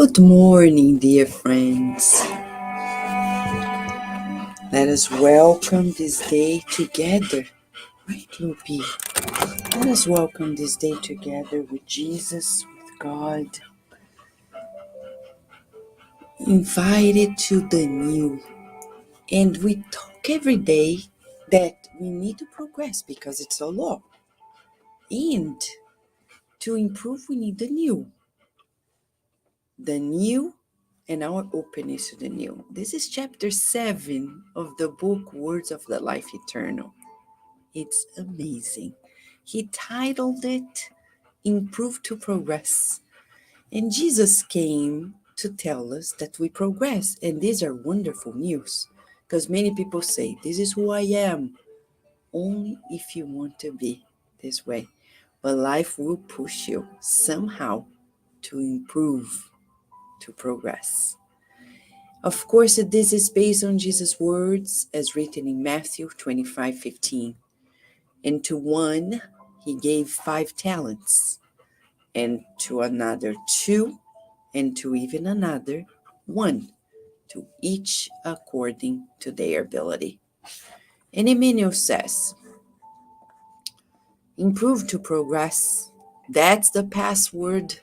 Good morning, dear friends. Let us welcome this day together. Right, Lupi? Let us welcome this day together with Jesus, with God. Invited to the new. And we talk every day that we need to progress because it's a law. And to improve, we need the new. The new and our openness to the new. This is chapter 7 of the book Words of the Life Eternal. It's amazing. He titled it Improve to Progress. And Jesus came to tell us that we progress. And these are wonderful news because many people say, this is who I am, only if you want to be this way. But life will push you somehow to improve, to progress. Of course, this is based on Jesus' words as written in Matthew 25:15. And to one he gave 5 talents, and to another 2, and to even another 1, to each according to their ability. And Emmanuel says, improve to progress. That's the password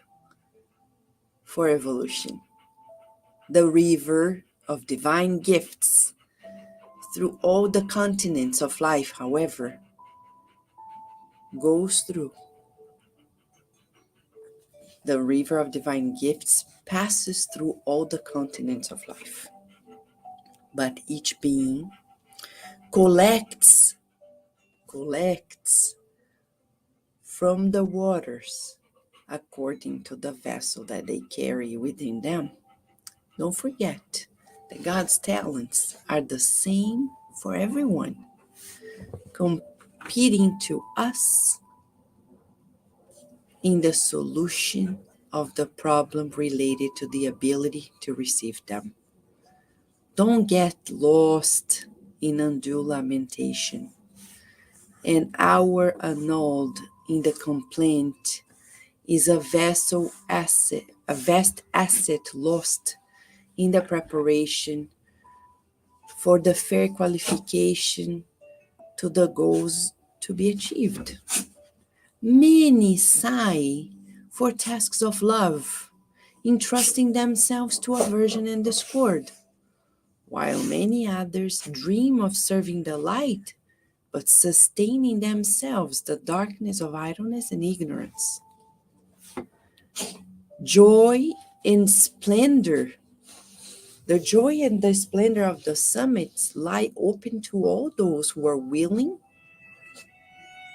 for evolution. The river of divine gifts through all the continents of life, however, goes through. The river of divine gifts passes through all the continents of life. But each being collects from the waters according to the vessel that they carry within them. Don't forget that God's talents are the same for everyone, competing to us in the solution of the problem related to the ability to receive them. Don't get lost in undue lamentation, an hour annulled in the complaint is a vast asset lost in the preparation for the fair qualification to the goals to be achieved. Many sigh for tasks of love, entrusting themselves to aversion and discord, while many others dream of serving the light, but sustaining themselves the darkness of idleness and ignorance. Joy and splendor. The joy and the splendor of the summits lie open to all those who are willing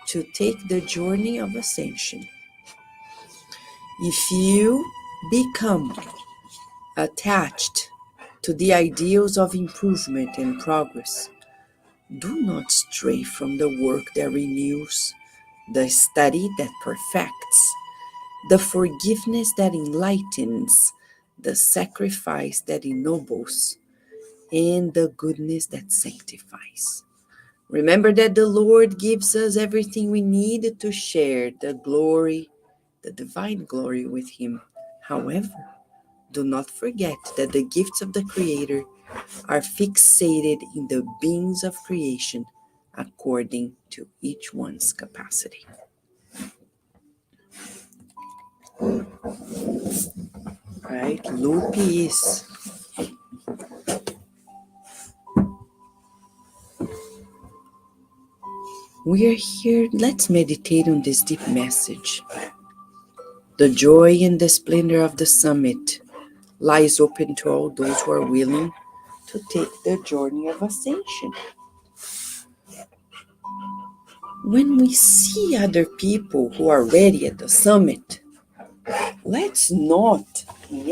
to take the journey of ascension. If you become attached to the ideals of improvement and progress, do not stray from the work that renews, the study that perfects, the forgiveness that enlightens, the sacrifice that ennobles, and the goodness that sanctifies. Remember that the Lord gives us everything we need to share the glory, the divine glory with Him. However, do not forget that the gifts of the Creator are fixated in the beings of creation according to each one's capacity. Right? Lupis. We are here. Let's meditate on this deep message. The joy and the splendor of the summit lies open to all those who are willing to take the journey of ascension. When we see other people who are ready at the summit, let's not in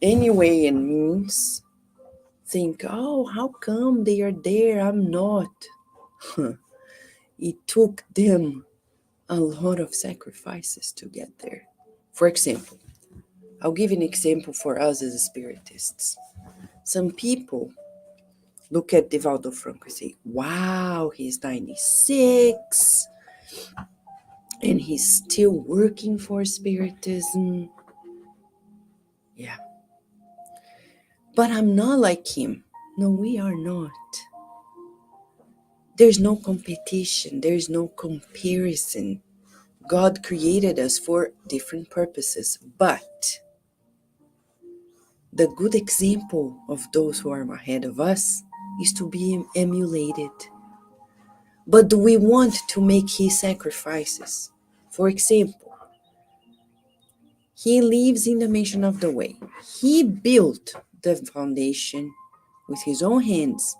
any way and means think, oh, how come they are there? I'm not. It took them a lot of sacrifices to get there. For example, I'll give an example for us as spiritists. Some people look at Divaldo Franco and say, wow, he's 96. and he's still working for Spiritism. Yeah. But I'm not like him. No, we are not. There's no competition. There's no comparison. God created us for different purposes, but the good example of those who are ahead of us is to be emulated. But do we want to make his sacrifices? For example, he lives in the mansion of the way. He built the foundation with his own hands,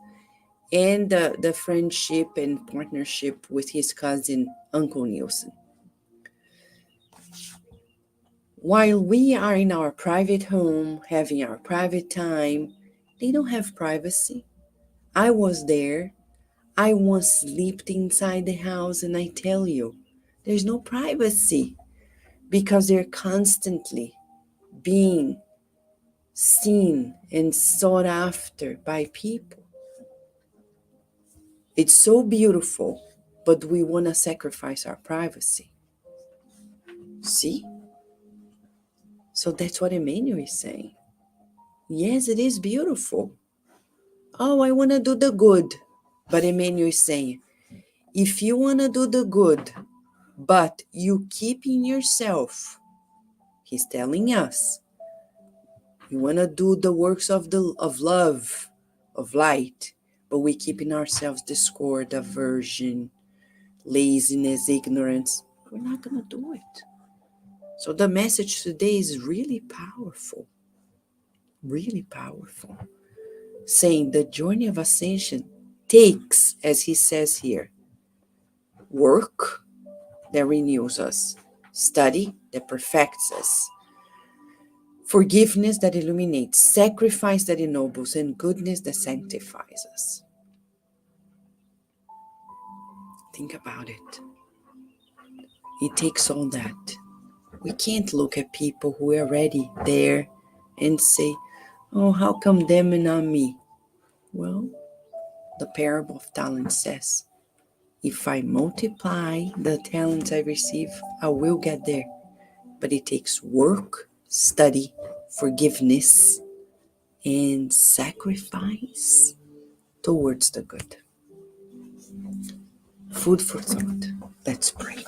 and the friendship and partnership with his cousin, Uncle Nielsen. While we are in our private home, having our private time, they don't have privacy. I was there. I once slept inside the house, and I tell you, there's no privacy because they're constantly being seen and sought after by people. It's so beautiful, but we want to sacrifice our privacy. See? So that's what Emmanuel is saying. Yes, it is beautiful. Oh, I want to do the good. But Emmanuel is saying, if you want to do the good, but you keep in yourself, he's telling us, you want to do the works of love, of light, but we keep in ourselves discord, aversion, laziness, ignorance. We're not going to do it. So the message today is really powerful, saying the journey of ascension takes, as he says here, work that renews us, study that perfects us, forgiveness that illuminates, sacrifice that ennobles, and goodness that sanctifies us. Think about it. It takes all that. We can't look at people who are already there and say, oh, how come them and not me? Well, the parable of talents says, if I multiply the talents I receive, I will get there. But it takes work, study, forgiveness, and sacrifice towards the good. Food for thought. Let's pray.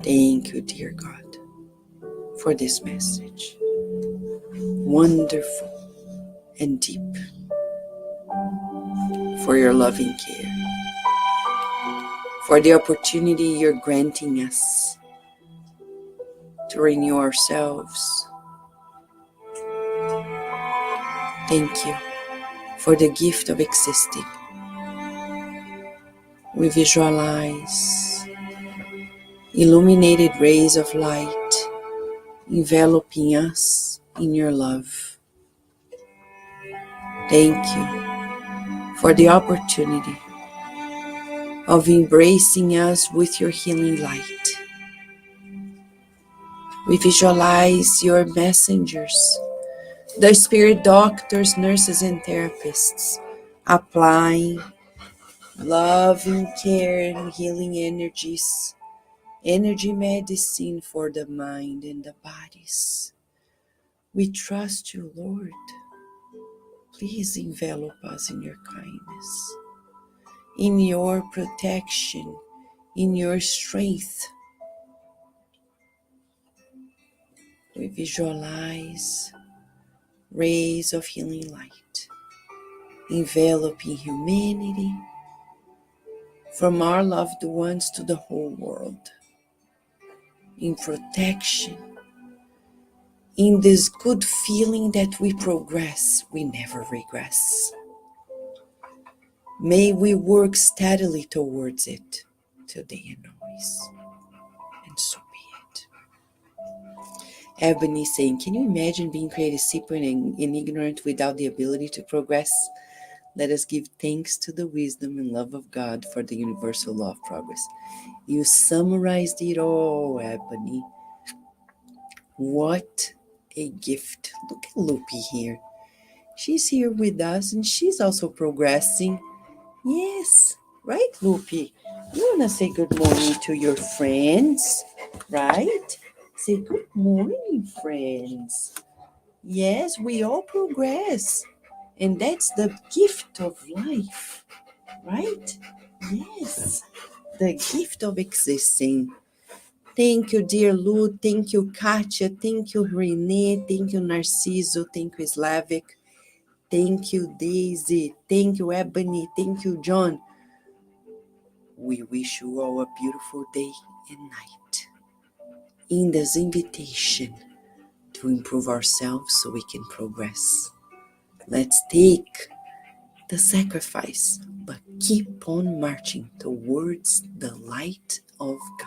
Thank you, dear God, for this message. Wonderful and deep. For your loving care. For the opportunity you're granting us to renew ourselves. Thank you for the gift of existing. We visualize illuminated rays of light enveloping us in your love. Thank you for the opportunity of embracing us with your healing light. We visualize your messengers, the spirit doctors, nurses, and therapists, applying loving care and healing energies, energy medicine for the mind and the bodies. We trust you, Lord. Please envelop us in your kindness, in your protection, in your strength. We visualize rays of healing light, enveloping humanity from our loved ones to the whole world, in protection, in this good feeling that we progress, we never regress. May we work steadily towards it today and always, and so be it. Ebony saying, can you imagine being created simple and ignorant without the ability to progress? Let us give thanks to the wisdom and love of God for the universal law of progress. You summarized it all, Ebony. What a gift. Look at Loopy here. She's here with us and she's also progressing. Yes, Right, Lupi? You want to say good morning to your friends, right? Say good morning, friends. Yes, we all progress. And that's the gift of life, right? Yes, the gift of existing. Thank you, dear Lu. Thank you, Katia. Thank you, Renee. Thank you, Narciso. Thank you, Slavic. Thank you, Daisy. Thank you, Ebony. Thank you, John. We wish you all a beautiful day and night. In this invitation to improve ourselves so we can progress. Let's take the sacrifice, but keep on marching towards the light of God.